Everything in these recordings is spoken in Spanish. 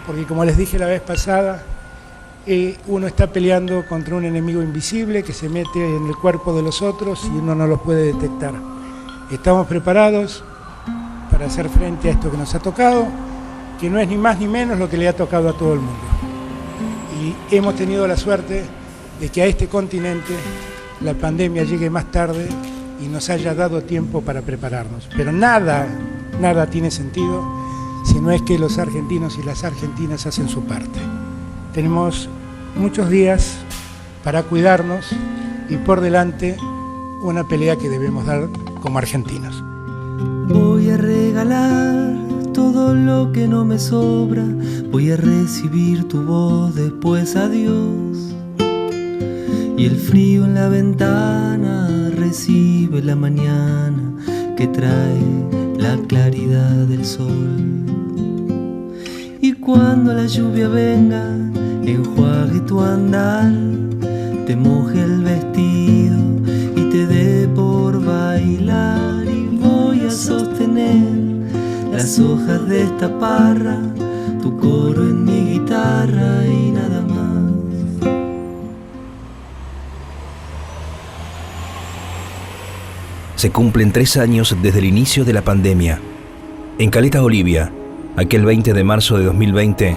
porque como les dije la vez pasada, uno está peleando contra un enemigo invisible que se mete en el cuerpo de los otros y uno no los puede detectar. Estamos preparados para hacer frente a esto que nos ha tocado, que no es ni más ni menos lo que le ha tocado a todo el mundo. Y hemos tenido la suerte de que a este continente la pandemia llegue más tarde y nos haya dado tiempo para prepararnos. Pero nada tiene sentido si no es que los argentinos y las argentinas hacen su parte. Tenemos muchos días para cuidarnos y por delante una pelea que debemos dar como argentinos. Voy a regalar todo lo que no me sobra, voy a recibir tu voz, después adiós. Y el frío en la ventana recibe la mañana que trae la claridad del sol. Y cuando la lluvia venga, enjuague tu andar, te moje el vestido y te dé por bailar. Y voy a sostener las hojas de esta parra, tu coro en mi guitarra y nada más. Se cumplen 3 años desde el inicio de la pandemia. En Caleta Olivia, aquel 20 de marzo de 2020,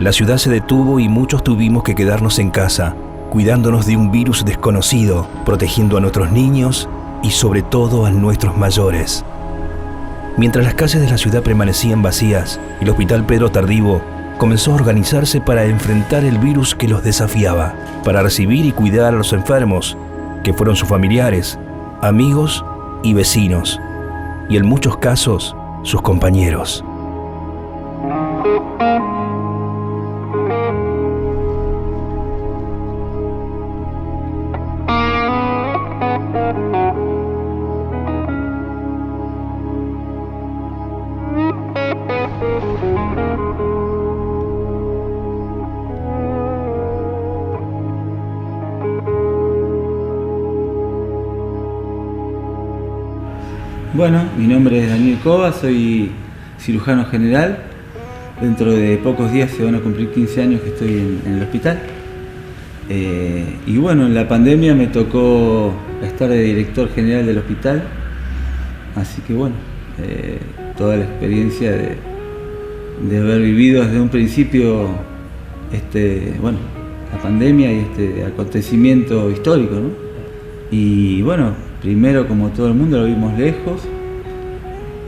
la ciudad se detuvo y muchos tuvimos que quedarnos en casa, cuidándonos de un virus desconocido, protegiendo a nuestros niños y sobre todo a nuestros mayores. Mientras las calles de la ciudad permanecían vacías, el Hospital Pedro Tardivo comenzó a organizarse para enfrentar el virus que los desafiaba, para recibir y cuidar a los enfermos, que fueron sus familiares, amigos y vecinos, y en muchos casos, sus compañeros. Bueno, mi nombre es Daniel Cova, soy cirujano general. Dentro de pocos días se van a cumplir 15 años que estoy en el hospital. Y bueno, en la pandemia me tocó estar de director general del hospital. Así que bueno, toda la experiencia de haber vivido desde un principio la pandemia y este acontecimiento histórico, ¿no? Y bueno, primero, como todo el mundo, lo vimos lejos,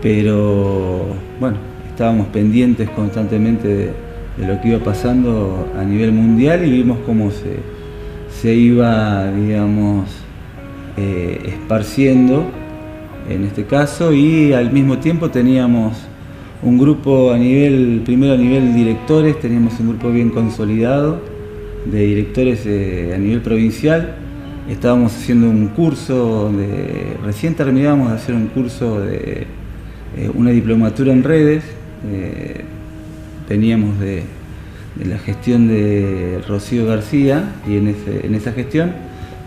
pero bueno, estábamos pendientes constantemente de lo que iba pasando a nivel mundial y vimos cómo se iba, digamos, esparciendo en este caso, y al mismo tiempo teníamos un grupo primero a nivel directores, teníamos un grupo bien consolidado de directores a nivel provincial. Estábamos haciendo un curso, recién terminábamos de hacer un curso de una diplomatura en redes. Veníamos de la gestión de Rocío García y en esa gestión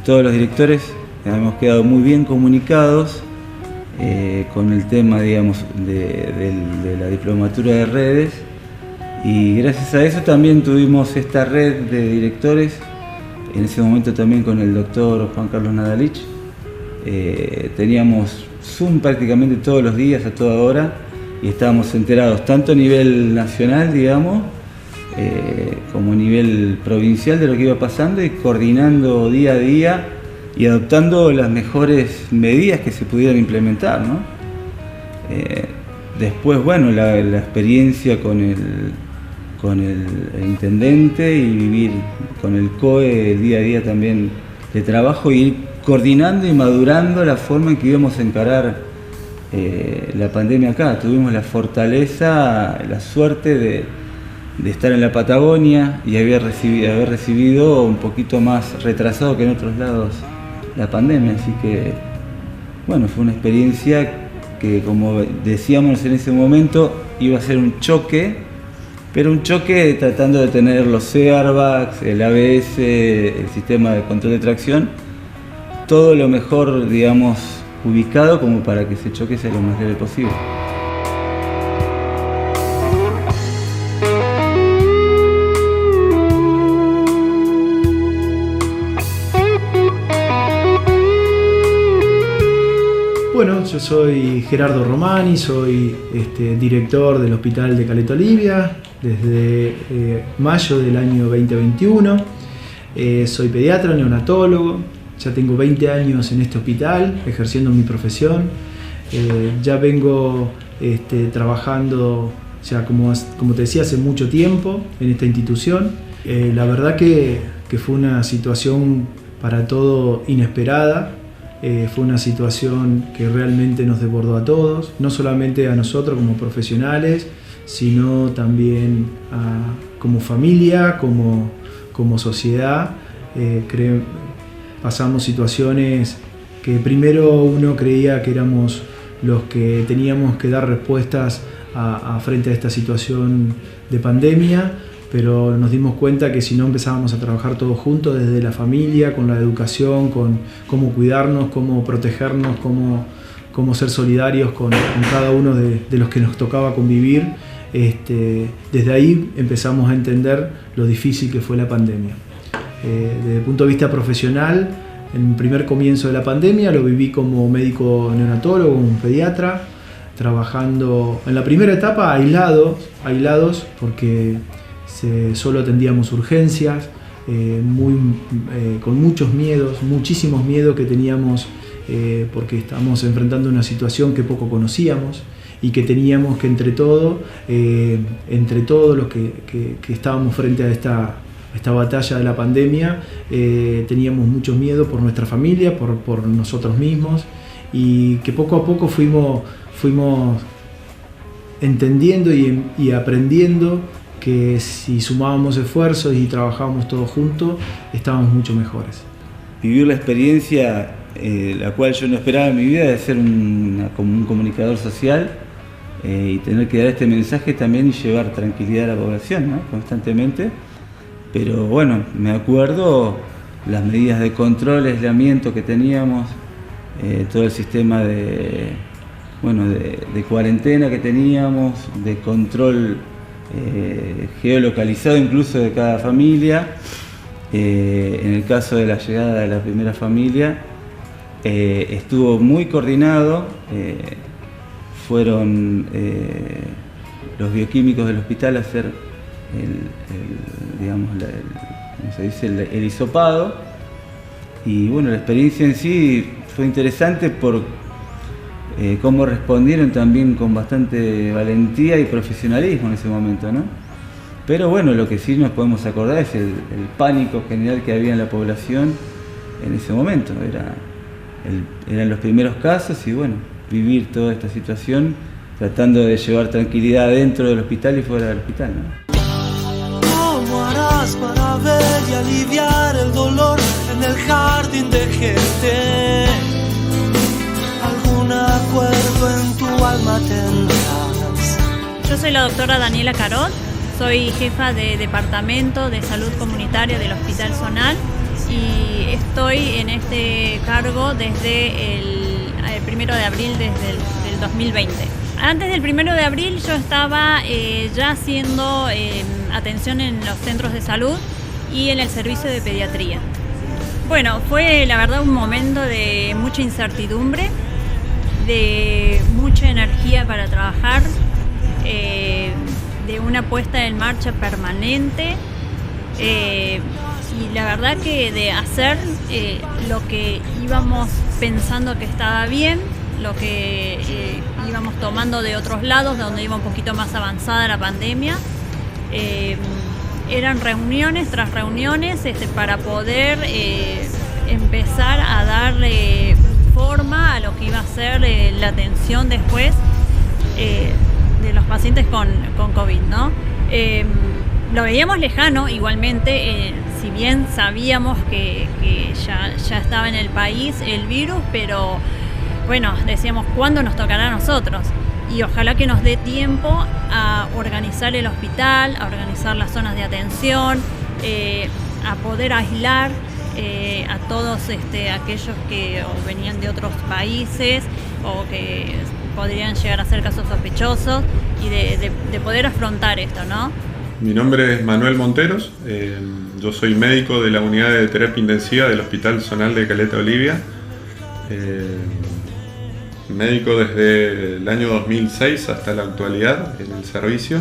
todos los directores hemos quedado muy bien comunicados con el tema, digamos, de la diplomatura de redes, y gracias a eso también tuvimos esta red de directores. En ese momento también con el doctor Juan Carlos Nadalich, teníamos Zoom prácticamente todos los días, a toda hora, y estábamos enterados tanto a nivel nacional, digamos, como a nivel provincial de lo que iba pasando, y coordinando día a día y adoptando las mejores medidas que se pudieran implementar, ¿no? Después, bueno, la experiencia con el intendente y vivir con el COE el día a día también de trabajo, y ir coordinando y madurando la forma en que íbamos a encarar la pandemia acá. Tuvimos la fortaleza, la suerte de estar en la Patagonia y haber recibido un poquito más retrasado que en otros lados la pandemia, así que bueno, fue una experiencia que, como decíamos en ese momento, iba a ser un choque, pero un choque tratando de tener los airbags, el ABS, el sistema de control de tracción, todo lo mejor, digamos, ubicado como para que ese choque sea lo más leve posible. yo soy Gerardo Romani, soy director del Hospital de Caleta Olivia desde mayo del año 2021. Soy pediatra, neonatólogo, ya tengo 20 años en este hospital ejerciendo mi profesión. Ya vengo trabajando, ya como te decía, hace mucho tiempo en esta institución. La verdad que fue una situación para todo inesperada. Fue una situación que realmente nos desbordó a todos, no solamente a nosotros como profesionales, sino también como familia, como sociedad. Pasamos situaciones que primero uno creía que éramos los que teníamos que dar respuestas frente a esta situación de pandemia, pero nos dimos cuenta que si no empezábamos a trabajar todos juntos desde la familia, con la educación, con cómo cuidarnos, cómo protegernos, cómo ser solidarios con cada uno de los que nos tocaba convivir, desde ahí empezamos a entender lo difícil que fue la pandemia. Desde el punto de vista profesional, en el primer comienzo de la pandemia lo viví como médico neonatólogo, un pediatra, trabajando en la primera etapa aislados porque solo atendíamos urgencias, con muchos miedos, muchísimos miedos que teníamos porque estábamos enfrentando una situación que poco conocíamos y que teníamos que entre todos los que estábamos frente a esta batalla de la pandemia, teníamos mucho miedo por nuestra familia, por nosotros mismos, y que poco a poco fuimos entendiendo y aprendiendo que si sumábamos esfuerzos y trabajábamos todos juntos, estábamos mucho mejores. Vivir la experiencia, la cual yo no esperaba en mi vida, de ser como un comunicador social y tener que dar este mensaje también y llevar tranquilidad a la población, ¿no? Constantemente. Pero bueno, me acuerdo las medidas de control, aislamiento que teníamos, todo el sistema de cuarentena que teníamos, de control geolocalizado incluso de cada familia. En el caso de la llegada de la primera familia, estuvo muy coordinado. Fueron los bioquímicos del hospital a hacer el hisopado, y bueno, la experiencia en sí fue interesante por cómo respondieron también con bastante valentía y profesionalismo en ese momento, ¿no? Pero bueno, lo que sí nos podemos acordar es el pánico general que había en la población en ese momento. Eran los primeros casos y bueno, vivir toda esta situación tratando de llevar tranquilidad dentro del hospital y fuera del hospital, ¿no? ¿Cómo harás para ver y aliviar el dolor en el jardín de gente? ¿Algún acuerdo en tu alma tendrás? Yo soy la doctora Daniela Carot, soy jefa de Departamento de Salud Comunitaria del Hospital Zonal y estoy en este cargo desde el 1 de abril del 2020. Antes del 1 de abril yo estaba ya haciendo atención en los centros de salud y en el servicio de pediatría. Bueno, fue la verdad un momento de mucha incertidumbre, de mucha energía para trabajar, de una puesta en marcha permanente y la verdad que de hacer lo que íbamos pensando que estaba bien, lo que íbamos tomando de otros lados, donde iba un poquito más avanzada la pandemia. Eran reuniones tras reuniones para poder empezar a darle forma a lo que iba a ser la atención después de los pacientes con COVID, ¿no? Lo veíamos lejano igualmente, si bien sabíamos que ya estaba en el país el virus, pero bueno, decíamos, ¿cuándo nos tocará a nosotros? Y ojalá que nos dé tiempo a organizar el hospital, a organizar las zonas de atención, a poder aislar a todos aquellos que venían de otros países o que podrían llegar a ser casos sospechosos y de poder afrontar esto, ¿no? Mi nombre es Manuel Monteros, yo soy médico de la unidad de terapia intensiva del Hospital Zonal de Caleta Olivia. médico desde el año 2006 hasta la actualidad en el servicio.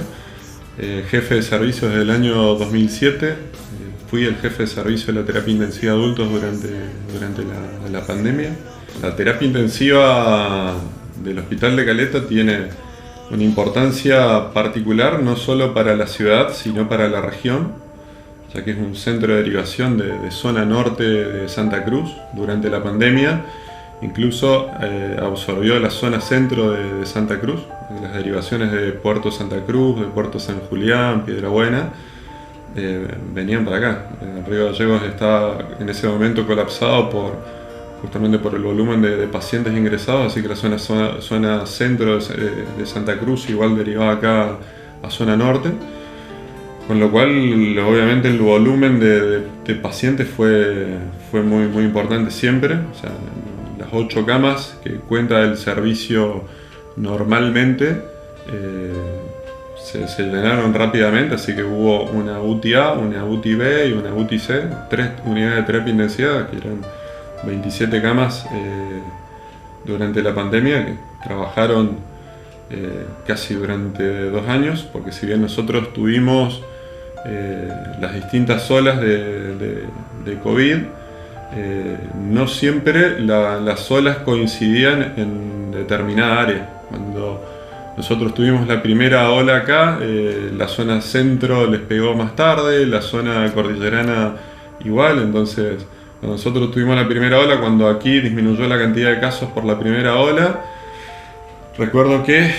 Jefe de servicio desde el año 2007. Fui el jefe de servicio de la terapia intensiva de adultos durante la pandemia. La terapia intensiva del Hospital de Caleta tiene una importancia particular no solo para la ciudad, sino para la región, ya que es un centro de derivación de zona norte de Santa Cruz. Durante la pandemia incluso absorbió la zona centro de Santa Cruz, las derivaciones de Puerto Santa Cruz, de Puerto San Julián, Piedrabuena, venían para acá. Río Gallegos estaba en ese momento colapsado justamente por el volumen de pacientes ingresados, así que la zona centro de Santa Cruz igual derivaba acá a zona norte, con lo cual obviamente el volumen de pacientes fue muy importante siempre. O sea, las 8 camas que cuenta el servicio normalmente se llenaron rápidamente, así que hubo una UTI A, una UTI B y una UTI C, 3 unidades de terapia intensiva, que eran 27 camas durante la pandemia, que trabajaron casi durante 2 años, porque si bien nosotros tuvimos las distintas olas de COVID, no siempre las olas coincidían en determinada área. Cuando nosotros tuvimos la primera ola acá, la zona centro les pegó más tarde, la zona cordillerana igual. Entonces, cuando nosotros tuvimos la primera ola, cuando aquí disminuyó la cantidad de casos por la primera ola, recuerdo que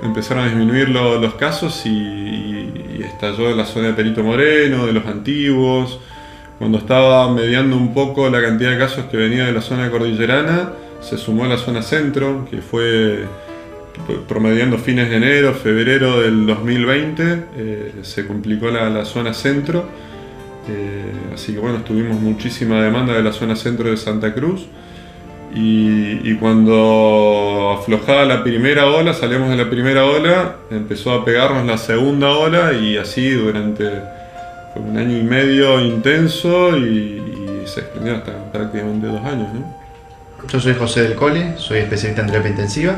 empezaron a disminuir los casos y estalló la zona de Perito Moreno, de los antiguos. Cuando estaba mediando un poco la cantidad de casos que venía de la zona cordillerana, se sumó la zona centro, que fue promediando fines de enero, febrero del 2020, se complicó la zona centro, así que bueno, tuvimos muchísima demanda de la zona centro de Santa Cruz, y cuando aflojaba la primera ola, salimos de la primera ola, empezó a pegarnos la segunda ola, y así durante 1 año y medio intenso, y se extendió hasta prácticamente 2 años, ¿no? Yo soy José del Cole, soy especialista en terapia intensiva.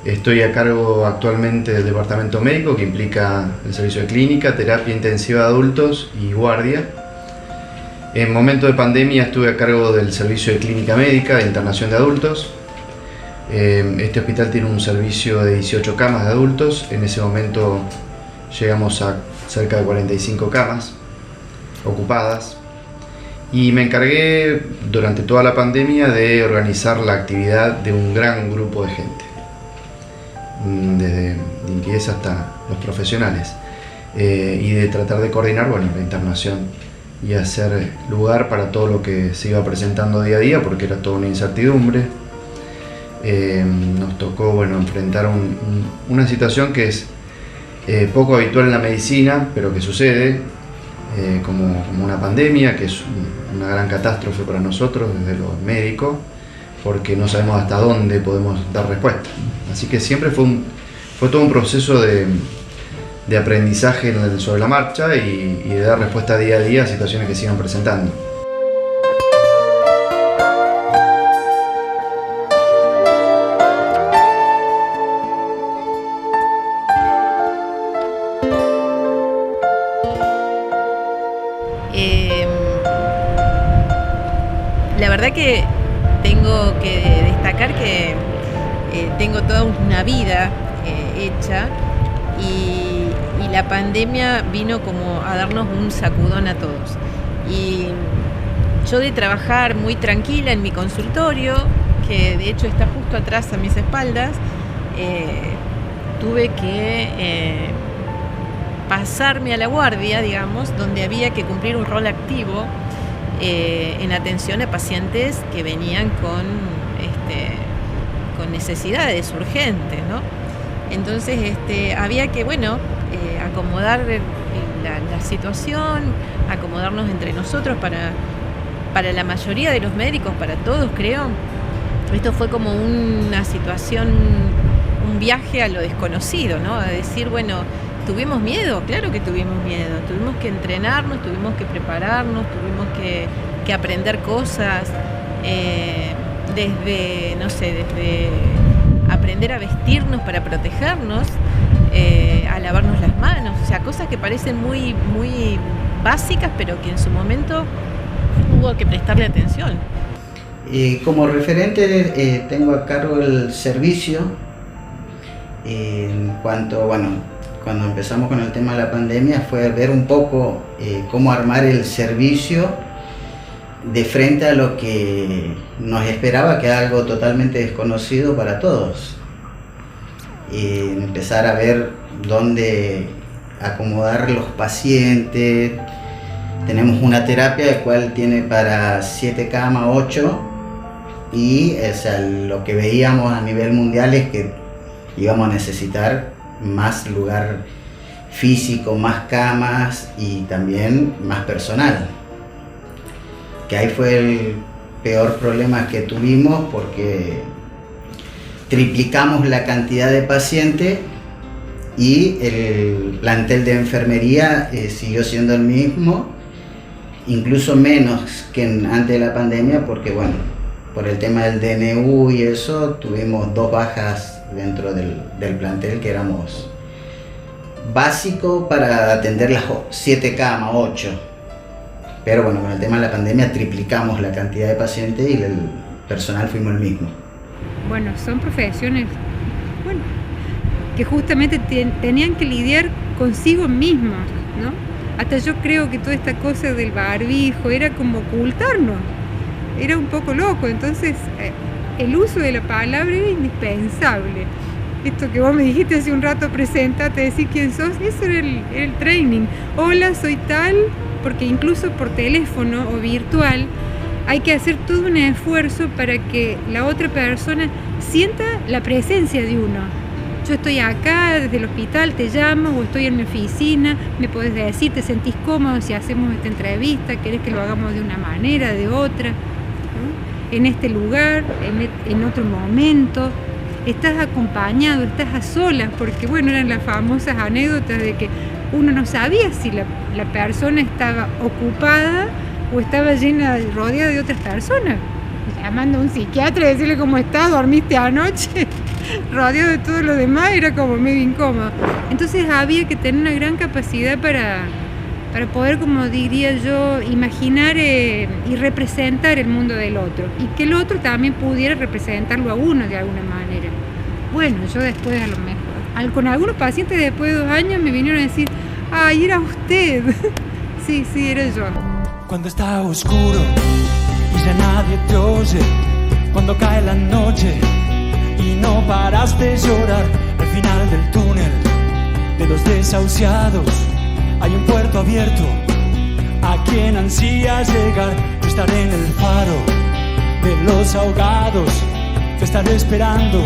Estoy a cargo actualmente del departamento médico, que implica el servicio de clínica, terapia intensiva de adultos y guardia. En momento de pandemia estuve a cargo del servicio de clínica médica de internación de adultos. Este hospital tiene un servicio de 18 camas de adultos. En ese momento llegamos a cerca de 45 camas ocupadas. Y me encargué durante toda la pandemia de organizar la actividad de un gran grupo de gente, desde limpieza hasta los profesionales, y de tratar de coordinar la internación y hacer lugar para todo lo que se iba presentando día a día, porque era toda una incertidumbre. Nos tocó enfrentar una situación que es poco habitual en la medicina, pero que sucede, como una pandemia, que es una gran catástrofe para nosotros desde lo médico, porque no sabemos hasta dónde podemos dar respuesta. Así que siempre fue todo un proceso de aprendizaje sobre la marcha y de dar respuesta día a día a situaciones que se iban presentando. La verdad que tengo que destacar que tengo toda una vida hecha y la pandemia vino como a darnos un sacudón a todos. Y yo de trabajar muy tranquila en mi consultorio, que de hecho está justo atrás a mis espaldas, tuve que pasarme a la guardia, digamos, donde había que cumplir un rol activo en atención a pacientes que venían con necesidades urgentes, ¿no? Entonces había que acomodar la situación, acomodarnos entre nosotros para la mayoría de los médicos, para todos creo. Esto fue como una situación, un viaje a lo desconocido, ¿no? A decir, ¿tuvimos miedo? Claro que tuvimos miedo. Tuvimos que entrenarnos, tuvimos que prepararnos, tuvimos que aprender cosas. desde, no sé, desde aprender a vestirnos para protegernos, a lavarnos las manos, o sea, cosas que parecen muy, muy básicas, pero que en su momento hubo que prestarle atención. Como referente tengo a cargo el servicio. En cuanto, bueno, cuando empezamos con el tema de la pandemia fue ver un poco cómo armar el servicio de frente a lo que nos esperaba, que era algo totalmente desconocido para todos. Empezar a ver dónde acomodar los pacientes. Tenemos una terapia la cual tiene para 7 camas, 8, y o sea, lo que veíamos a nivel mundial es que íbamos a necesitar más lugar físico, más camas y también más personal. Que ahí fue el peor problema que tuvimos, porque triplicamos la cantidad de pacientes y el plantel de enfermería siguió siendo el mismo, incluso menos que antes de la pandemia, porque bueno, por el tema del DNU y eso, tuvimos 2 bajas dentro del plantel, que éramos básico para atender las 7 camas, 8. Pero bueno, con el tema de la pandemia triplicamos la cantidad de pacientes y el personal fuimos el mismo. Bueno, son profesiones, bueno, que justamente tenían que lidiar consigo mismos, ¿no? Hasta yo creo que toda esta cosa del barbijo era como ocultarnos, era un poco loco, entonces el uso de la palabra era indispensable. Esto que vos me dijiste hace un rato, preséntate, decir quién sos, eso era el training. Hola, soy tal, porque incluso por teléfono o virtual hay que hacer todo un esfuerzo para que la otra persona sienta la presencia de uno. Yo estoy acá desde el hospital, te llamo, o estoy en mi oficina, me podés decir, te sentís cómodo si hacemos esta entrevista, querés que lo hagamos de una manera, de otra, ¿no? En este lugar, en otro momento, estás acompañado, estás a solas, porque bueno, eran las famosas anécdotas de que uno no sabía si la persona estaba ocupada o estaba rodeada de otras personas. Llamando a un psiquiatra y decirle cómo estás, dormiste anoche, rodeado de todo lo demás, era como medio incómodo. Entonces había que tener una gran capacidad para poder, como diría yo, imaginar y representar el mundo del otro, y que el otro también pudiera representarlo a uno de alguna manera. Bueno, yo después a lo mejor, con algunos pacientes después de 2 años me vinieron a decir, ¡ay, era usted! Sí, era yo. Cuando está oscuro y ya nadie te oye, cuando cae la noche y no paras de llorar, al final del túnel de los desahuciados hay un puerto abierto a quien ansía llegar. Yo estaré en el faro de los ahogados, te estaré esperando,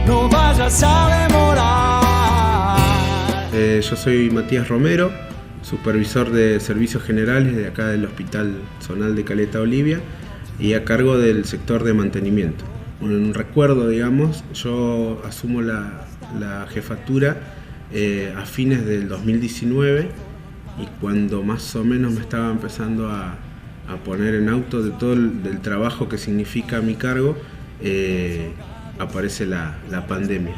no vayas a demorar. Yo soy Matías Romero, supervisor de servicios generales de acá del Hospital Zonal de Caleta Olivia y a cargo del sector de mantenimiento. Un recuerdo, digamos, yo asumo la jefatura a fines del 2019, y cuando más o menos me estaba empezando a poner en auto de todo el trabajo que significa mi cargo, aparece la pandemia.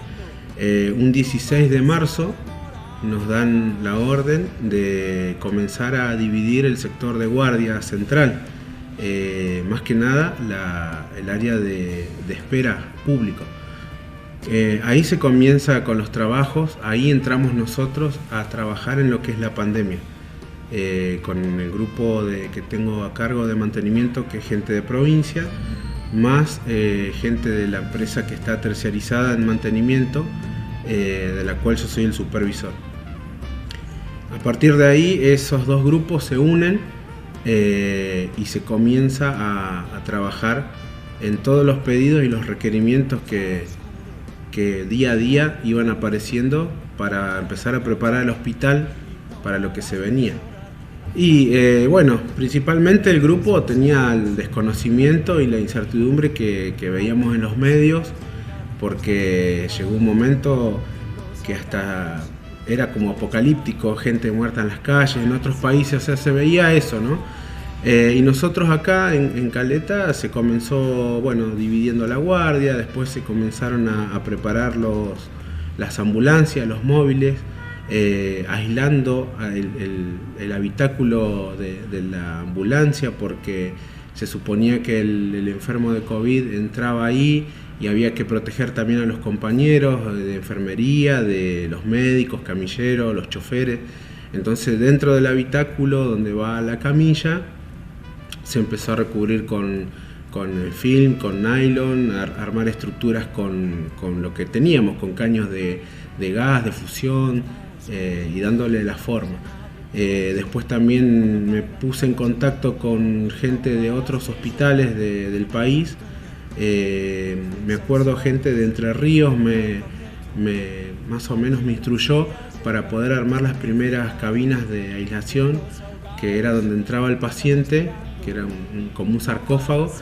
Un 16 de marzo nos dan la orden de comenzar a dividir el sector de guardia central, más que nada el área de espera público. Ahí se comienza con los trabajos, ahí entramos nosotros a trabajar en lo que es la pandemia, con el grupo que tengo a cargo de mantenimiento, que es gente de provincia, más gente de la empresa que está terciarizada en mantenimiento, de la cual yo soy el supervisor. A partir de ahí esos 2 grupos se unen y se comienza a trabajar en todos los pedidos y los requerimientos que día a día iban apareciendo para empezar a preparar el hospital para lo que se venía. Y bueno, principalmente el grupo tenía el desconocimiento y la incertidumbre que veíamos en los medios, porque llegó un momento que hasta era como apocalíptico, gente muerta en las calles, en otros países, o sea, se veía eso, ¿no? Y nosotros acá en Caleta se comenzó, bueno, dividiendo la guardia, después se comenzaron a preparar las ambulancias, los móviles, aislando el habitáculo de la ambulancia, porque se suponía que el enfermo de COVID entraba ahí y había que proteger también a los compañeros de enfermería, de los médicos, camilleros, los choferes. Entonces, dentro del habitáculo donde va la camilla, se empezó a recubrir con film, con nylon, armar estructuras con lo que teníamos, con caños de gas, de fusión, y dándole la forma. Después también me puse en contacto con gente de otros hospitales del país. Me acuerdo gente de Entre Ríos más o menos me instruyó para poder armar las primeras cabinas de aislación, que era donde entraba el paciente, que era como un sarcófago,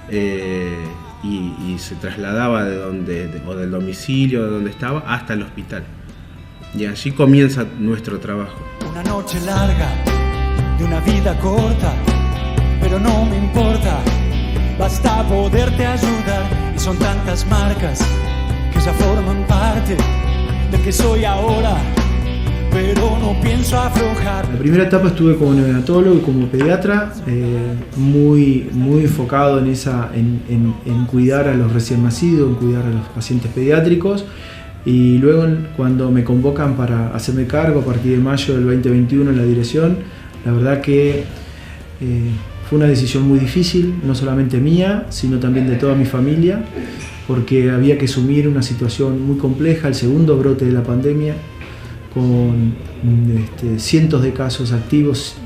y se trasladaba o del domicilio de donde estaba hasta el hospital. Y allí comienza nuestro trabajo. Una noche larga, de una vida corta, pero no me importa, basta poderte ayudar. Y son tantas marcas que ya forman parte del que soy ahora, pero no pienso aflojar. La primera etapa estuve como neonatólogo y como pediatra, muy enfocado en cuidar a los recién nacidos, en cuidar a los pacientes pediátricos. Y luego, cuando me convocan para hacerme cargo a partir de mayo del 2021 en la dirección, la verdad que fue una decisión muy difícil, no solamente mía, sino también de toda mi familia, porque había que asumir una situación muy compleja, el segundo brote de la pandemia, con cientos de casos activos,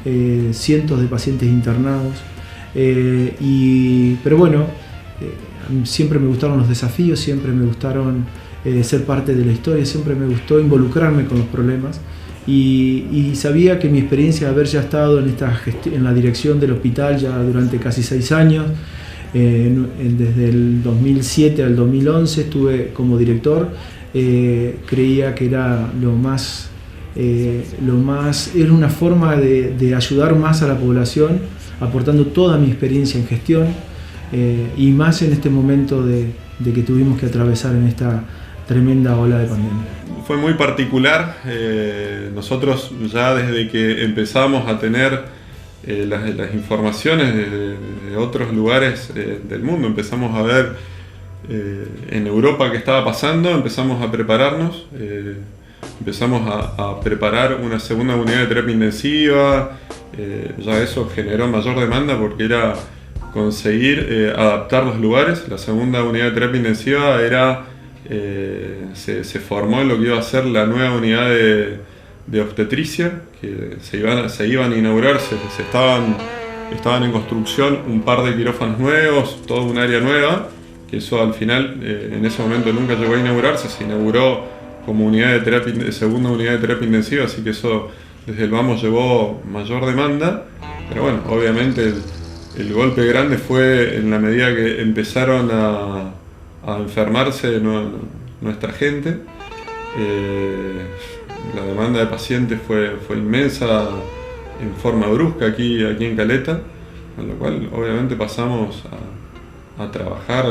cientos de pacientes internados. Pero bueno, siempre me gustaron los desafíos, siempre me gustaron ser parte de la historia, siempre me gustó involucrarme con los problemas, y sabía que mi experiencia de haber ya estado en la dirección del hospital ya durante casi 6 años, desde el 2007 al 2011 estuve como director, creía que era era una forma de ayudar más a la población, aportando toda mi experiencia en gestión, y más en este momento de que tuvimos que atravesar en esta tremenda ola de pandemia. Fue muy particular. Nosotros ya desde que empezamos a tener las informaciones de otros lugares del mundo, empezamos a ver en Europa qué estaba pasando, empezamos a prepararnos, empezamos a preparar una segunda unidad de terapia intensiva. Ya eso generó mayor demanda porque era conseguir adaptar los lugares. La segunda unidad de terapia intensiva se formó en lo que iba a ser la nueva unidad de obstetricia, que se iban a inaugurar, estaban en construcción un par de quirófanos nuevos, toda un área nueva, que eso al final, en ese momento nunca llegó a inaugurarse, se inauguró como segunda unidad de terapia intensiva, así que eso desde el vamos llevó mayor demanda. Pero bueno, obviamente el golpe grande fue en la medida que empezaron a enfermarse nuestra gente. La demanda de pacientes fue inmensa en forma brusca aquí en Caleta, con lo cual obviamente pasamos a trabajar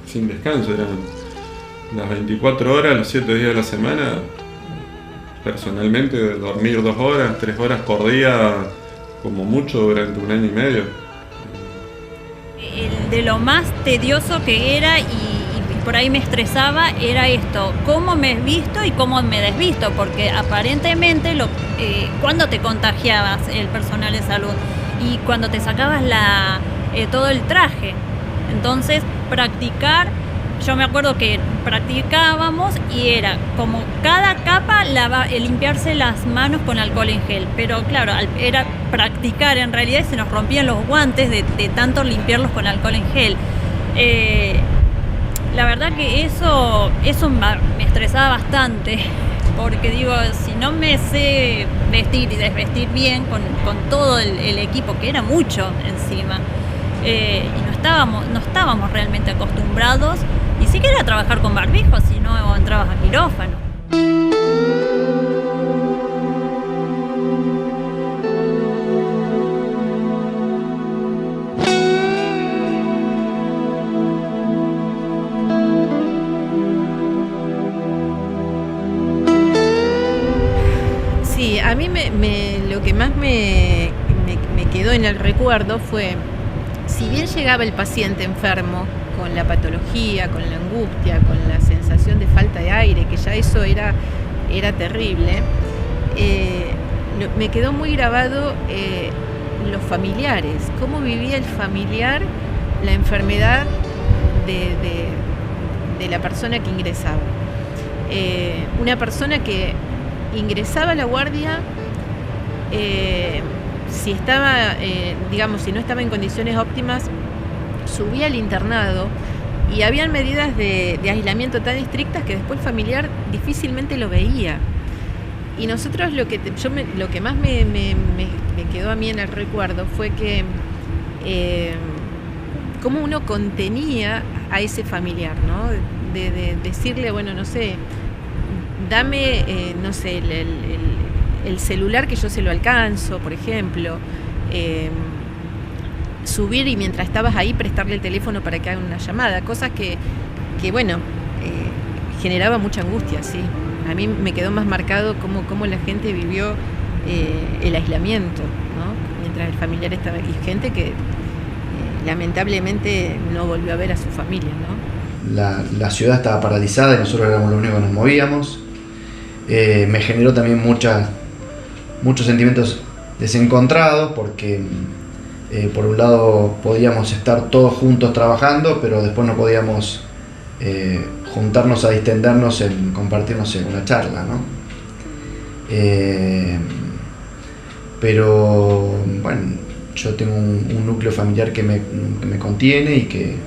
sin descanso. Eran las 24 horas, los 7 días de la semana. Personalmente, dormir 2 horas, 3 horas por día, como mucho, durante 1 año y medio. De lo más tedioso que era y por ahí me estresaba era esto, cómo me visto y cómo me desvisto, porque aparentemente cuando te contagiabas el personal de salud y cuando te sacabas todo el traje. Entonces practicar, yo me acuerdo que practicábamos y era como cada capa limpiarse las manos con alcohol en gel, pero claro, era practicar en realidad y se nos rompían los guantes de tanto limpiarlos con alcohol en gel. La verdad que eso me estresaba bastante, porque digo, si no me sé vestir y desvestir bien con todo el equipo, que era mucho encima, y no estábamos realmente acostumbrados, ni siquiera a trabajar con barbijo, si no entrabas a quirófano. en el recuerdo fue, si bien llegaba el paciente enfermo con la patología, con la angustia, con la sensación de falta de aire, que ya eso era terrible, me quedó muy grabado los familiares, cómo vivía el familiar la enfermedad de la persona que ingresaba. Una persona que ingresaba a la guardia, si estaba, si no estaba en condiciones óptimas, subía al internado y habían medidas de aislamiento tan estrictas que después el familiar difícilmente lo veía. Y nosotros lo que más me quedó a mí en el recuerdo fue que cómo uno contenía a ese familiar, ¿no? De decirle, bueno, no sé, dame, el celular que yo se lo alcanzo, por ejemplo, subir y mientras estabas ahí prestarle el teléfono para que haga una llamada, cosas que generaba mucha angustia, sí. A mí me quedó más marcado cómo la gente vivió el aislamiento, ¿no? Mientras el familiar estaba, y gente que lamentablemente no volvió a ver a su familia, ¿no? La ciudad estaba paralizada y nosotros éramos los únicos que nos movíamos. Me generó también muchos sentimientos desencontrados porque por un lado podíamos estar todos juntos trabajando, pero después no podíamos juntarnos a distendernos en compartirnos en una charla, ¿no? Pero bueno, yo tengo un núcleo familiar que me contiene y que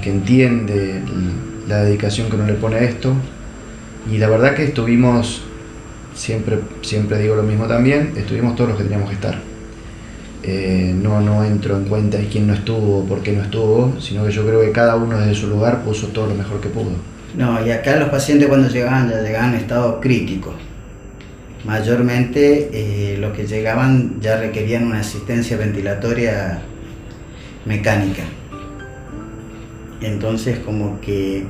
entiende la dedicación que uno le pone a esto, y la verdad que estuvimos, siempre digo lo mismo también, estuvimos todos los que teníamos que estar. No entro en cuenta de quién no estuvo, por qué no estuvo, sino que yo creo que cada uno desde su lugar puso todo lo mejor que pudo. No, y acá los pacientes cuando llegaban ya llegaban en estado crítico. Mayormente los que llegaban ya requerían una asistencia ventilatoria mecánica. Entonces como que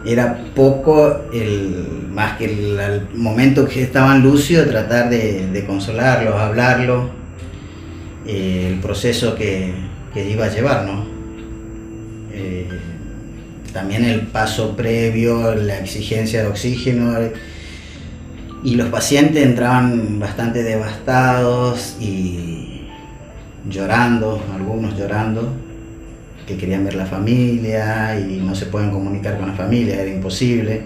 era poco, más que el momento que estaban lúcidos, tratar de consolarlos, hablarlos, el proceso que iba a llevar, ¿no? También el paso previo, la exigencia de oxígeno, y los pacientes entraban bastante devastados y llorando, algunos llorando, que querían ver la familia y no se pueden comunicar con la familia, era imposible.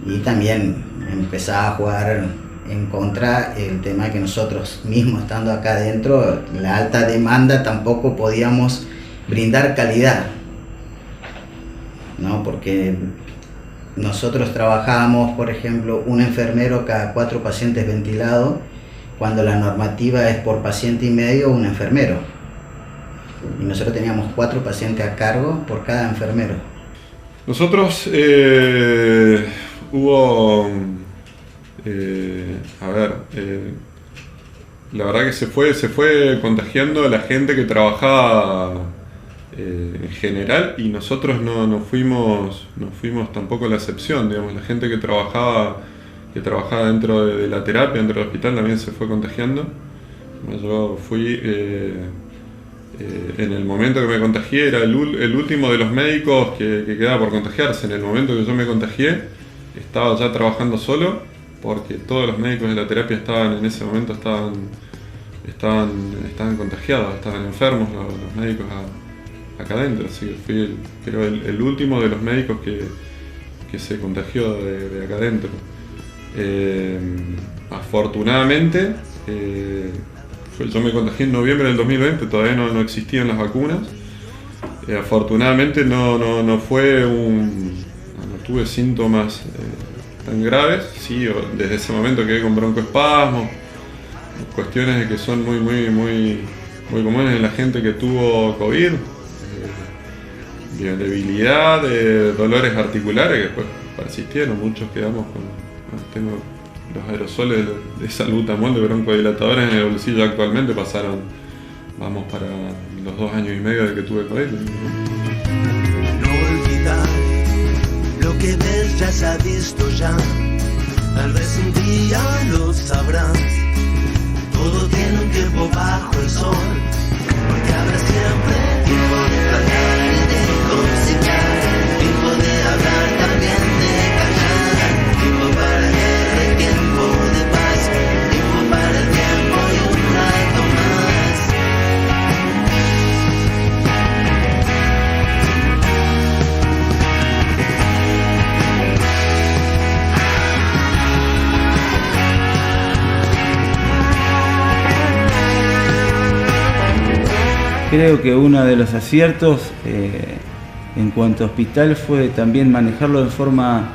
Y también empezaba a jugar en contra el tema de que nosotros mismos estando acá adentro, la alta demanda, tampoco podíamos brindar calidad, ¿no? Porque nosotros trabajábamos, por ejemplo, un enfermero cada 4 pacientes ventilados, cuando la normativa es por paciente y medio un enfermero. Y nosotros teníamos 4 pacientes a cargo por cada enfermero. Nosotros hubo... la verdad que se fue contagiando la gente que trabajaba en general, y nosotros no fuimos tampoco la excepción, digamos. La gente que trabajaba dentro de la terapia, dentro del hospital, también se fue contagiando. Yo fui, en el momento que me contagié, era el último de los médicos que quedaba por contagiarse. En el momento que yo me contagié, estaba ya trabajando solo, porque todos los médicos de la terapia en ese momento estaban contagiados, estaban enfermos los médicos acá adentro. Así que fui creo el último de los médicos que se contagió de acá adentro. Afortunadamente, yo me contagié en noviembre del 2020, todavía no existían las vacunas. Afortunadamente no tuve síntomas tan graves. Sí, desde ese momento quedé con broncoespasmos, cuestiones que son muy comunes en la gente que tuvo COVID, debilidad, dolores articulares que después persistieron. Muchos quedamos tengo los aerosoles de salbutamol, de broncodilatadores en el bolsillo actualmente, vamos para los 2 años y medio de que tuve COVID. No olvidar lo que ves ya se ha visto ya, tal vez un día lo sabrás. todo tiene un tiempo bajo el sol, porque habrá siempre tiempo de planear y de consignar, tiempo de hablar, también de callar, tiempo para guerra y tiempo de paz, tiempo para el tiempo y un rato más. Creo que uno de los aciertos en cuanto a hospital fue también manejarlo de forma,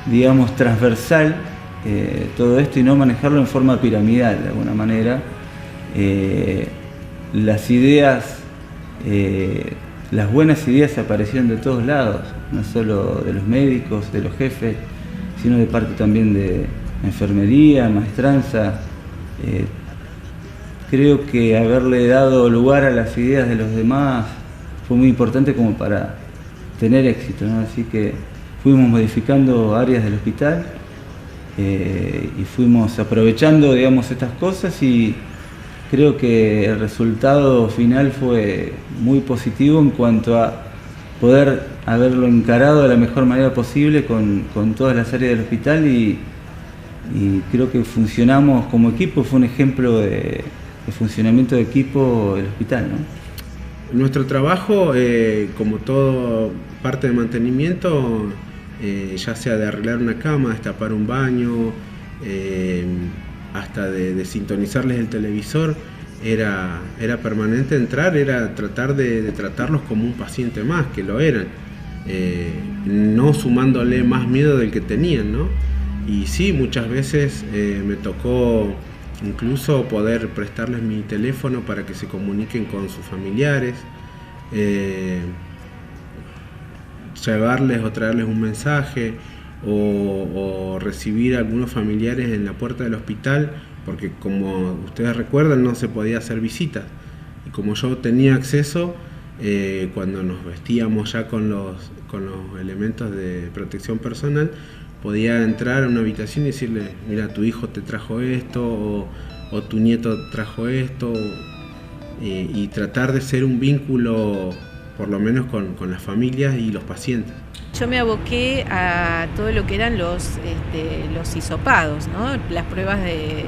digamos, transversal, todo esto, y no manejarlo en forma piramidal de alguna manera. Las ideas, las buenas ideas aparecieron de todos lados, no solo de los médicos, de los jefes, sino de parte también de enfermería, maestranza. Creo que haberle dado lugar a las ideas de los demás fue muy importante como para tener éxito, ¿no? Así que fuimos modificando áreas del hospital y fuimos aprovechando, digamos, estas cosas, y creo que el resultado final fue muy positivo en cuanto a poder haberlo encarado de la mejor manera posible con todas las áreas del hospital, y creo que funcionamos como equipo. Fue un ejemplo de funcionamiento de equipo del hospital, ¿no? Nuestro trabajo, como todo parte de mantenimiento, ya sea de arreglar una cama, destapar un baño, hasta de sintonizarles el televisor, era permanente entrar, era tratar de tratarlos como un paciente más, que lo eran, no sumándole más miedo del que tenían, ¿no? Y sí, muchas veces me tocó incluso poder prestarles mi teléfono para que se comuniquen con sus familiares, llevarles o traerles un mensaje, o recibir a algunos familiares en la puerta del hospital, porque como ustedes recuerdan no se podía hacer visitas, y como yo tenía acceso, cuando nos vestíamos ya con los elementos de protección personal, podía entrar a una habitación y decirle: mira, tu hijo te trajo esto, o tu nieto trajo esto, y tratar de ser un vínculo por lo menos con las familias y los pacientes. Yo me aboqué a todo lo que eran los hisopados, ¿no? Las pruebas de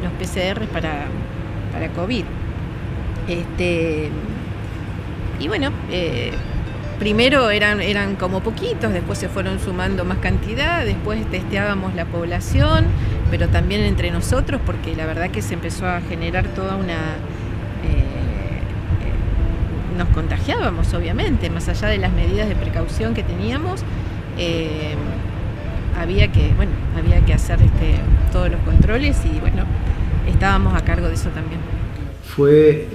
los PCR para COVID. Y bueno, primero eran como poquitos, después se fueron sumando más cantidad, después testeábamos la población, pero también entre nosotros, porque la verdad que se empezó a generar toda una... nos contagiábamos, obviamente, más allá de las medidas de precaución que teníamos, había que hacer todos los controles, y bueno, estábamos a cargo de eso también. Fue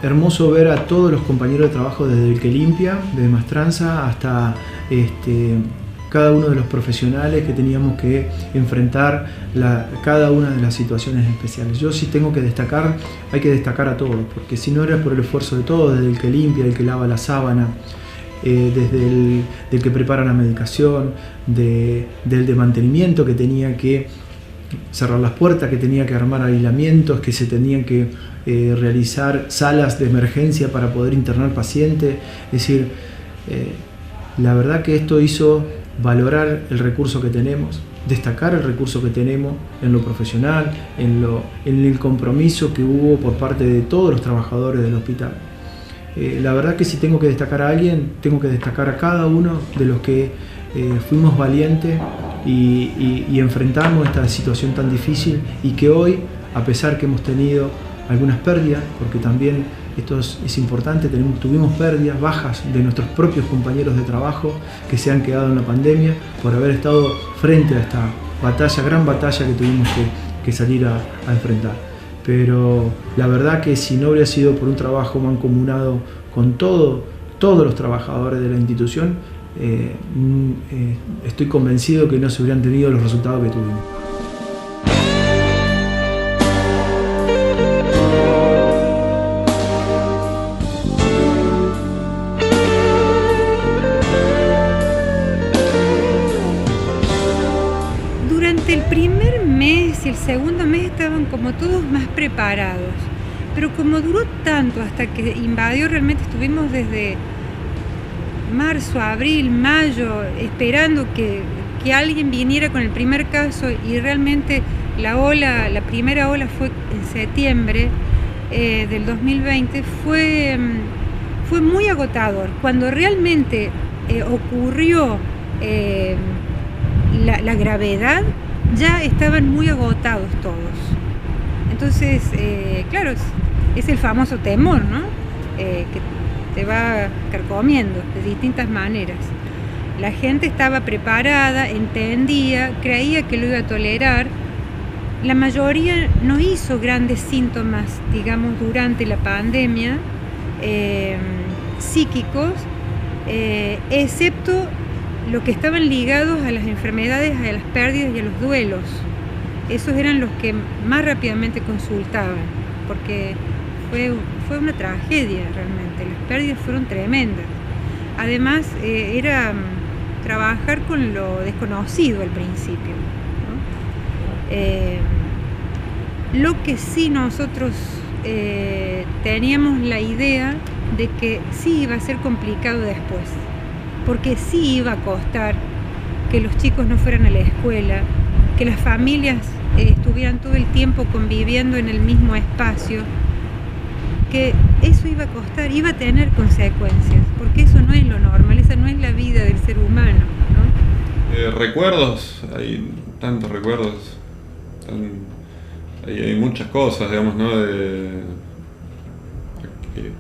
hermoso ver a todos los compañeros de trabajo, desde el que limpia, desde maestranza hasta cada uno de los profesionales que teníamos que enfrentar cada una de las situaciones especiales. Yo sí tengo que destacar, hay que destacar a todos, porque si no era por el esfuerzo de todos, desde el que limpia, el que lava la sábana, desde el que prepara la medicación, del de mantenimiento, que tenía que cerrar las puertas, que tenía que armar aislamientos, que se tenían que realizar salas de emergencia para poder internar pacientes. Es decir, la verdad que esto hizo valorar el recurso que tenemos, destacar el recurso que tenemos en lo profesional, en el compromiso que hubo por parte de todos los trabajadores del hospital. La verdad que si tengo que destacar a alguien, tengo que destacar a cada uno de los que fuimos valientes y enfrentamos esta situación tan difícil, y que hoy, a pesar que hemos tenido algunas pérdidas, porque también esto es importante, tuvimos pérdidas, bajas de nuestros propios compañeros de trabajo que se han quedado en la pandemia por haber estado frente a esta batalla, gran batalla que tuvimos que salir a enfrentar. Pero la verdad que si no hubiera sido por un trabajo mancomunado con todos los trabajadores de la institución, estoy convencido que no se hubieran tenido los resultados que tuvimos. estaban como todos más preparados. Pero como duró tanto hasta que invadió, realmente estuvimos desde marzo, abril, mayo, esperando que alguien viniera con el primer caso, y realmente la primera ola fue en septiembre del 2020, fue muy agotador. Cuando realmente ocurrió la gravedad, ya estaban muy agotados todos. Entonces, claro, es el famoso temor, ¿no? Que te va carcomiendo de distintas maneras. La gente estaba preparada, entendía, creía que lo iba a tolerar. La mayoría no hizo grandes síntomas, digamos, durante la pandemia, psíquicos, excepto los que estaban ligados a las enfermedades, a las pérdidas y a los duelos. Esos eran los que más rápidamente consultaban, porque fue una tragedia realmente, las pérdidas fueron tremendas. Además, era trabajar con lo desconocido al principio, ¿no? Lo que sí nosotros teníamos la idea de que sí iba a ser complicado después, porque sí iba a costar que los chicos no fueran a la escuela, que las familias estuvieran todo el tiempo conviviendo en el mismo espacio, que eso iba a costar, iba a tener consecuencias, porque eso no es lo normal, esa no es la vida del ser humano, ¿no? Recuerdos, hay tantos recuerdos, hay muchas cosas, digamos, ¿no?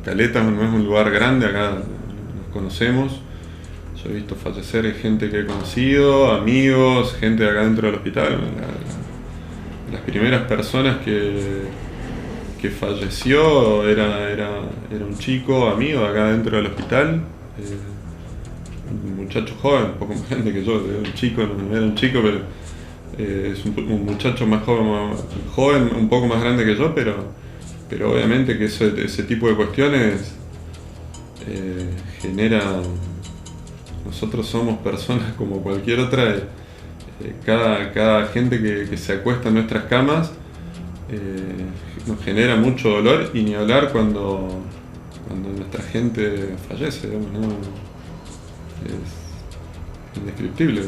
Caleta no es un lugar grande, acá nos conocemos. Yo he visto fallecer gente que he conocido, amigos, gente de acá dentro del hospital. Las primeras personas que falleció era un chico amigo de acá dentro del hospital, un muchacho joven, un poco más grande que yo, era un chico, pero es un muchacho más joven, un poco más grande que yo, pero obviamente que ese tipo de cuestiones genera. Nosotros somos personas como cualquier otra, cada gente que se acuesta en nuestras camas nos genera mucho dolor, y ni hablar cuando nuestra gente fallece, digamos, ¿no? Es indescriptible,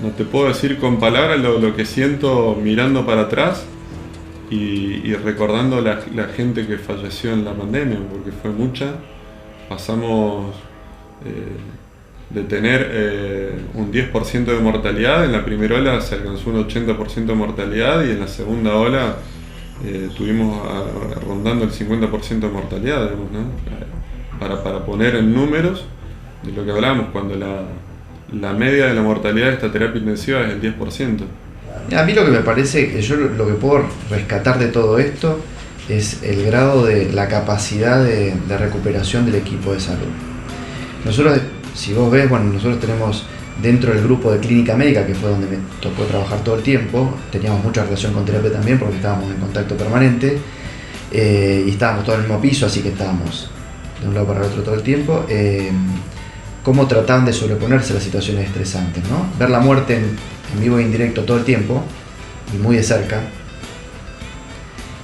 no te puedo decir con palabras lo que siento mirando para atrás y recordando la gente que falleció en la pandemia, porque fue mucha. Pasamos de tener un 10% de mortalidad, en la primera ola se alcanzó un 80% de mortalidad, y en la segunda ola tuvimos rondando el 50% de mortalidad, digamos, ¿no? Para poner en números de lo que hablábamos, cuando la media de la mortalidad de esta terapia intensiva es el 10%. A mí lo que me parece, que yo lo que puedo rescatar de todo esto es el grado de la capacidad de recuperación del equipo de salud. Nosotros, si vos ves, bueno, nosotros tenemos dentro del grupo de clínica médica, que fue donde me tocó trabajar todo el tiempo, teníamos mucha relación con terapia también porque estábamos en contacto permanente, y estábamos todos en el mismo piso, así que estábamos de un lado para el otro todo el tiempo. Cómo trataban de sobreponerse a las situaciones estresantes, ¿no? Ver la muerte en vivo e indirecto todo el tiempo y muy de cerca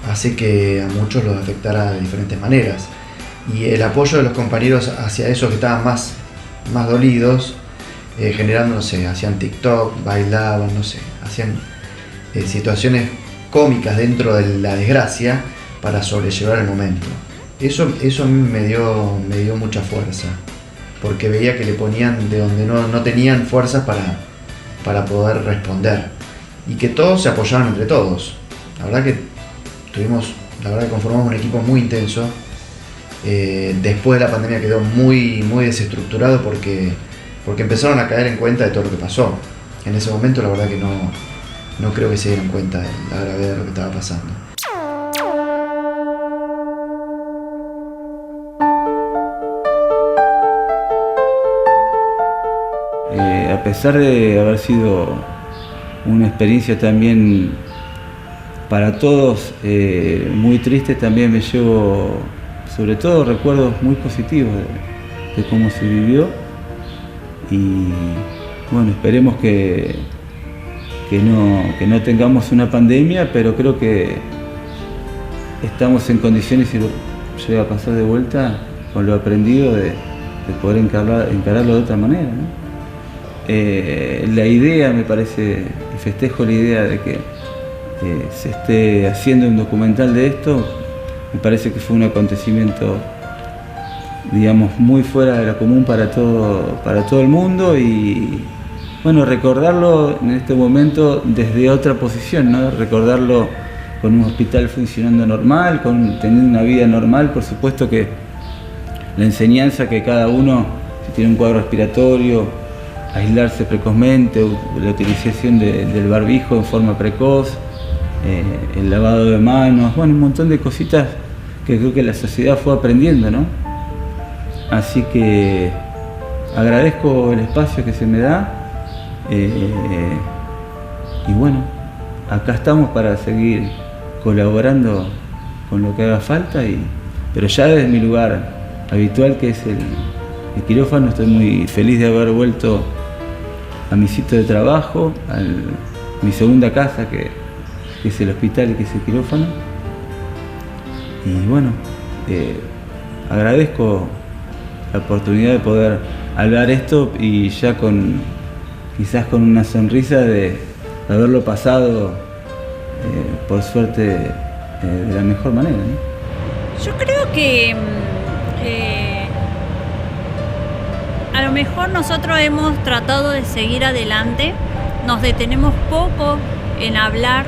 hace que a muchos los afectara de diferentes maneras, y el apoyo de los compañeros hacia esos que estaban más dolidos, generando, no sé, hacían TikTok, bailaban, no sé, hacían situaciones cómicas dentro de la desgracia para sobrellevar el momento. Eso a mí me dio mucha fuerza, porque veía que le ponían de donde no tenían fuerzas para poder responder, y que todos se apoyaban entre todos. La verdad que conformamos un equipo muy intenso. Después de la pandemia quedó muy desestructurado porque empezaron a caer en cuenta de todo lo que pasó. En ese momento la verdad que no creo que se dieran cuenta de la gravedad de lo que estaba pasando. A pesar de haber sido una experiencia también para todos muy triste, también me llevo sobre todo recuerdos muy positivos de cómo se vivió, y bueno, esperemos que que no tengamos una pandemia, pero creo que estamos en condiciones, si llega a pasar de vuelta, con lo aprendido de poder encararlo de otra manera, ¿no? La idea, me parece, y festejo la idea de que se esté haciendo un documental de esto, me parece que fue un acontecimiento, digamos, muy fuera de lo común para todo el mundo, y bueno, recordarlo en este momento desde otra posición, ¿no? Recordarlo con un hospital funcionando normal, teniendo una vida normal. Por supuesto que la enseñanza que cada uno, si tiene un cuadro respiratorio, aislarse precozmente, la utilización del barbijo en forma precoz, el lavado de manos, bueno, un montón de cositas que creo que la sociedad fue aprendiendo, ¿no? Así que agradezco el espacio que se me da, y bueno, acá estamos para seguir colaborando con lo que haga falta, pero ya desde mi lugar habitual, que es el quirófano. Estoy muy feliz de haber vuelto a mi sitio de trabajo, a mi segunda casa, que es el hospital y que es el quirófano. Y bueno, agradezco la oportunidad de poder hablar esto, y ya quizás con una sonrisa de haberlo pasado, por suerte, de la mejor manera, ¿no? Yo creo que a lo mejor nosotros hemos tratado de seguir adelante, nos detenemos poco en hablar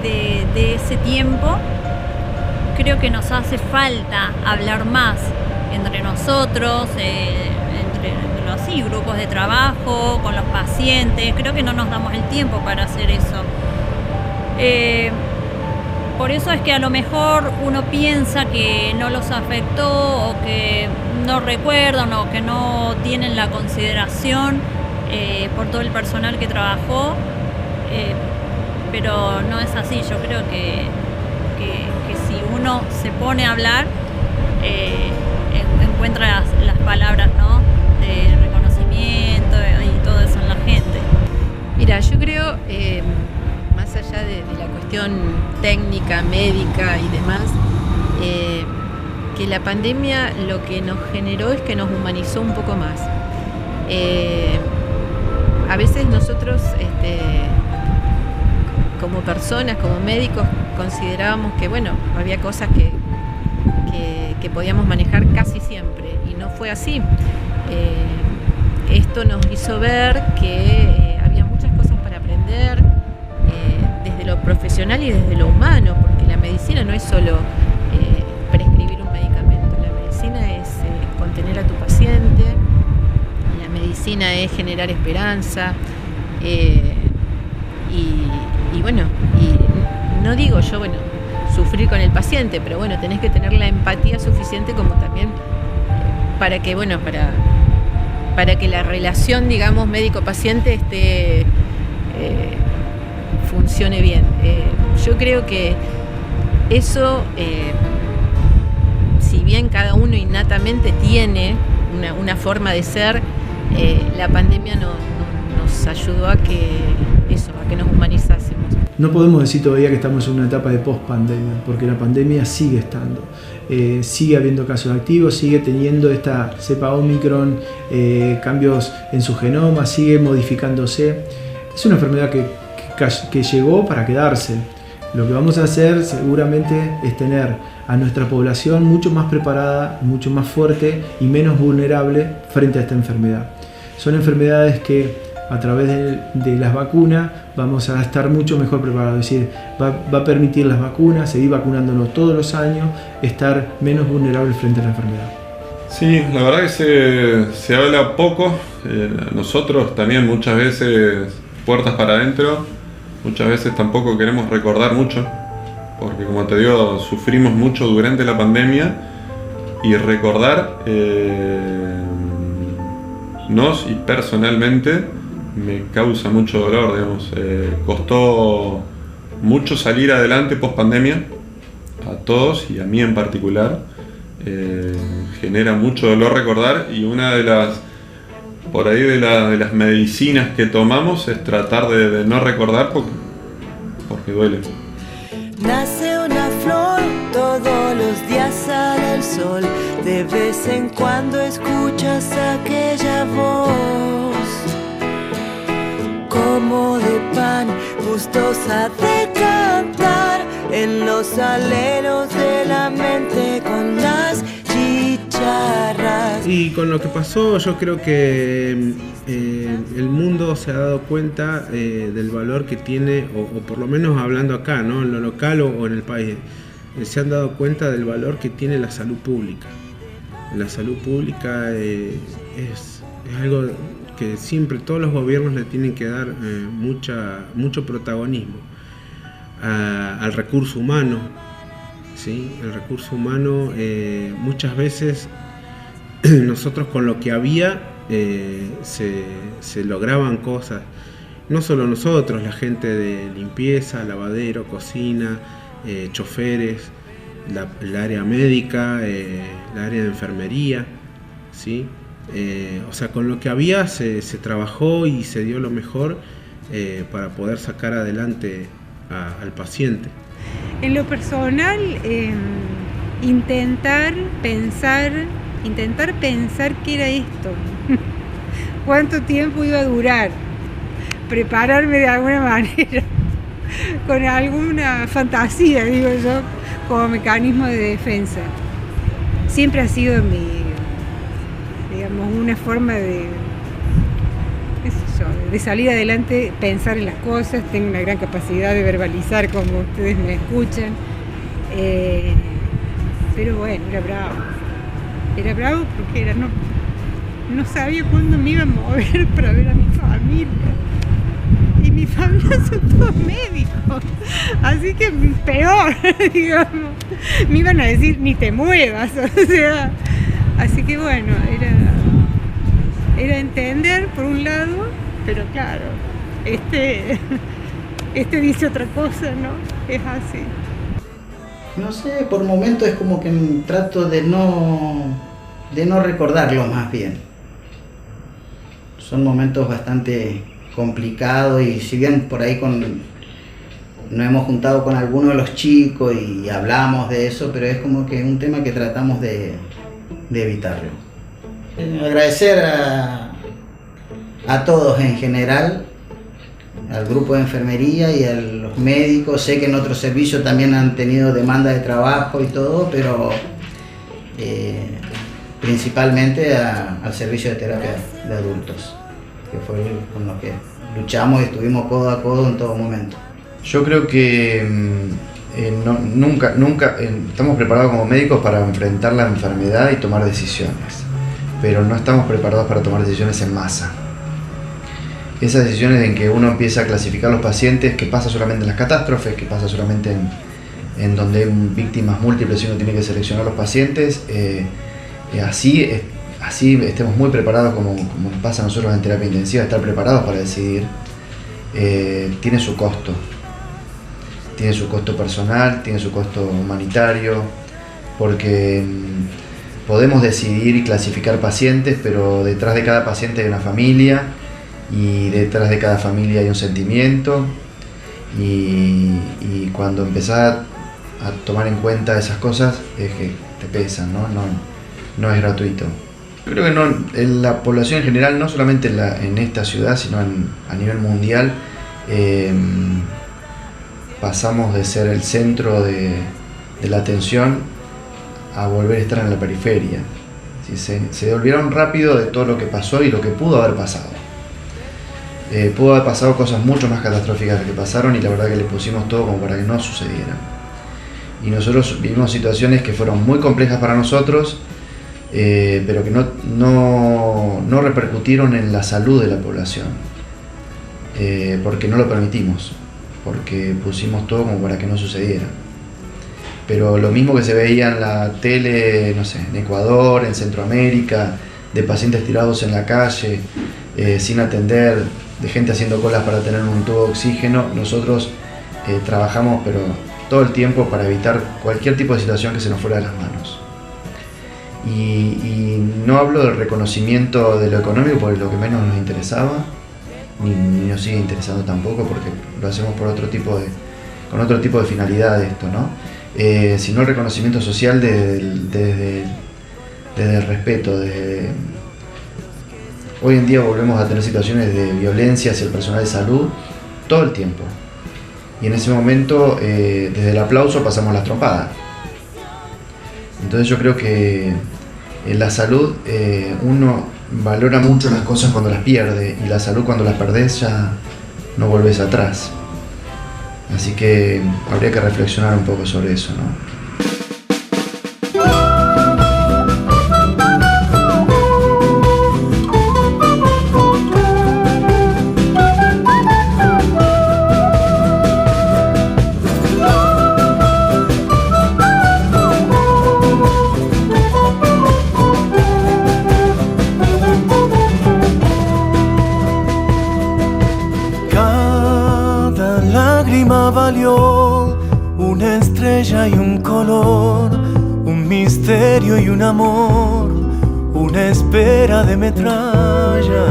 de ese tiempo. Creo que nos hace falta hablar más entre nosotros, entre los grupos de trabajo, con los pacientes. Creo que no nos damos el tiempo para hacer eso. Por eso es que a lo mejor uno piensa que no los afectó, o que no recuerdan, o que no tienen la consideración por todo el personal que trabajó, pero no es así. Yo creo que si uno se pone a hablar, encuentra las palabras, ¿no?, de reconocimiento y todo eso en la gente. Mira, yo creo, más allá de la cuestión técnica, médica y demás, que la pandemia lo que nos generó es que nos humanizó un poco más. A veces nosotros, como personas, como médicos, considerábamos que, bueno, había cosas que podíamos manejar casi siempre, y no fue así. Esto nos hizo ver que había muchas cosas para aprender, desde lo profesional y desde lo humano, porque la medicina no es solo prescribir un medicamento. La medicina es contener a tu paciente, la medicina es generar esperanza, y bueno, y no digo yo, bueno, sufrir con el paciente, pero bueno, tenés que tener la empatía suficiente como también para que, bueno, para que la relación, digamos, médico-paciente funcione bien. Yo creo que eso, si bien cada uno innatamente tiene una forma de ser, la pandemia nos ayudó a que nos humanizásemos. No podemos decir todavía que estamos en una etapa de post-pandemia, porque la pandemia sigue estando. Sigue habiendo casos activos, sigue teniendo esta cepa Omicron, cambios en su genoma, sigue modificándose. Es una enfermedad que llegó para quedarse. Lo que vamos a hacer seguramente es tener a nuestra población mucho más preparada, mucho más fuerte y menos vulnerable frente a esta enfermedad. Son enfermedades que a través de las vacunas vamos a estar mucho mejor preparados. Es decir, va a permitir las vacunas, seguir vacunándonos todos los años, estar menos vulnerables frente a la enfermedad. Sí, la verdad que se habla poco. Nosotros también muchas veces puertas para adentro, muchas veces tampoco queremos recordar mucho, porque como te digo, sufrimos mucho durante la pandemia, y recordar nos y personalmente me causa mucho dolor, digamos. Costó mucho salir adelante post pandemia, a todos y a mí en particular. Genera mucho dolor recordar, y una de por ahí de las medicinas que tomamos es tratar de no recordar porque duele. Nace una flor, todos los días sale el sol, de vez en cuando escuchas aquella voz, como de pan, gustosa de cantar, en los aleros de la mente con las chicharras. Y con lo que pasó, yo creo que el mundo se ha dado cuenta del valor que tiene, o por lo menos hablando acá, ¿no? En lo local o en el país, se han dado cuenta del valor que tiene la salud pública. La salud pública es algo que siempre todos los gobiernos le tienen que dar mucho protagonismo al recurso humano, ¿sí? El recurso humano, muchas veces nosotros con lo que había se lograban cosas, no solo nosotros, la gente de limpieza, lavadero, cocina, choferes, el área médica, la área de enfermería, ¿sí? O sea, con lo que había se trabajó y se dio lo mejor para poder sacar adelante al paciente. En lo personal, intentar pensar qué era esto, cuánto tiempo iba a durar, prepararme de alguna manera, con alguna fantasía, digo yo, como mecanismo de defensa. Siempre ha sido una forma de salir adelante, pensar en las cosas. Tengo una gran capacidad de verbalizar, como ustedes me escuchan, pero bueno, era bravo porque no sabía cuándo me iba a mover para ver a mi familia, y mi familia son todos médicos, así que peor, digamos, me iban a decir ni te muevas, o sea, así que bueno, era entender por un lado, pero claro, este dice otra cosa, ¿no? Es así. No sé, por momentos es como que trato de no recordarlo, más bien. Son momentos bastante complicados, y si bien por ahí nos hemos juntado con algunos de los chicos y hablamos de eso, pero es como que es un tema que tratamos de evitarlo. Agradecer a todos en general, al grupo de enfermería y a los médicos. Sé que en otros servicios también han tenido demanda de trabajo y todo, pero principalmente al servicio de terapia de adultos, que fue con lo que luchamos y estuvimos codo a codo en todo momento. Yo creo que nunca estamos preparados como médicos para enfrentar la enfermedad y tomar decisiones, pero no estamos preparados para tomar decisiones en masa. Esas decisiones en que uno empieza a clasificar los pacientes, que pasa solamente en las catástrofes, que pasa solamente en donde hay víctimas múltiples y uno tiene que seleccionar los pacientes, así estemos muy preparados como pasa a nosotros en terapia intensiva, estar preparados para decidir, tiene su costo. Tiene su costo personal, tiene su costo humanitario, porque podemos decidir y clasificar pacientes, pero detrás de cada paciente hay una familia, y detrás de cada familia hay un sentimiento, y cuando empezás a tomar en cuenta esas cosas es que te pesan, no es gratuito. Yo creo que en la población en general, no solamente en esta ciudad, sino a nivel mundial, pasamos de ser el centro de la atención a volver a estar en la periferia. ¿Sí? Se olvidaron rápido de todo lo que pasó y lo que pudo haber pasado. Pudo haber pasado cosas mucho más catastróficas que pasaron, y la verdad que le pusimos todo como para que no sucedieran. Y nosotros vivimos situaciones que fueron muy complejas para nosotros, pero que no repercutieron en la salud de la población, porque no lo permitimos, porque pusimos todo como para que no sucediera. Pero lo mismo que se veía en la tele, no sé, en Ecuador, en Centroamérica, de pacientes tirados en la calle, sin atender, de gente haciendo colas para tener un tubo de oxígeno, nosotros trabajamos pero todo el tiempo para evitar cualquier tipo de situación que se nos fuera de las manos. Y no hablo del reconocimiento de lo económico porque es lo que menos nos interesaba, ni nos sigue interesando tampoco porque lo hacemos por con otro tipo de finalidad esto, ¿no? Sino el reconocimiento social desde el respeto. Hoy en día volvemos a tener situaciones de violencia hacia el personal de salud todo el tiempo. Y en ese momento, desde el aplauso pasamos las trompadas. Entonces yo creo que en la salud uno valora mucho las cosas cuando las pierde, y la salud cuando las perdés ya no volvés atrás. Así que habría que reflexionar un poco sobre eso, ¿no? Valió una estrella y un color, un misterio y un amor, una espera de metralla.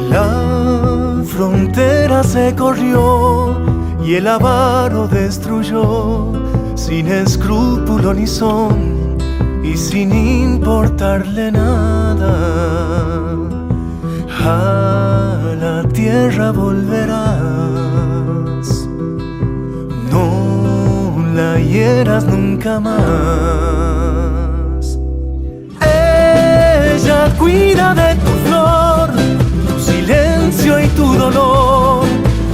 La frontera se corrió y el avaro destruyó, sin escrúpulo ni son y sin importarle nada. A la tierra volverás, no la hieras nunca más. Ella cuida de tu flor, tu silencio y tu dolor,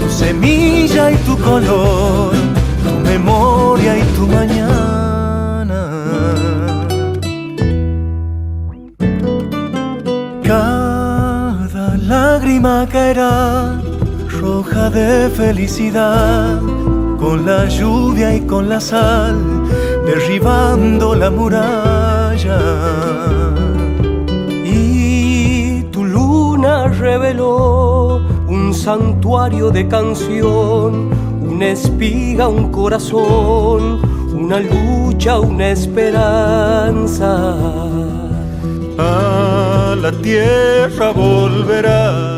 tu semilla y tu color, tu memoria y tu mañana. Lágrima caerá roja de felicidad, con la lluvia y con la sal, derribando la muralla. Y tu luna reveló un santuario de canción, una espiga, un corazón, una lucha, una esperanza. A la tierra volverás,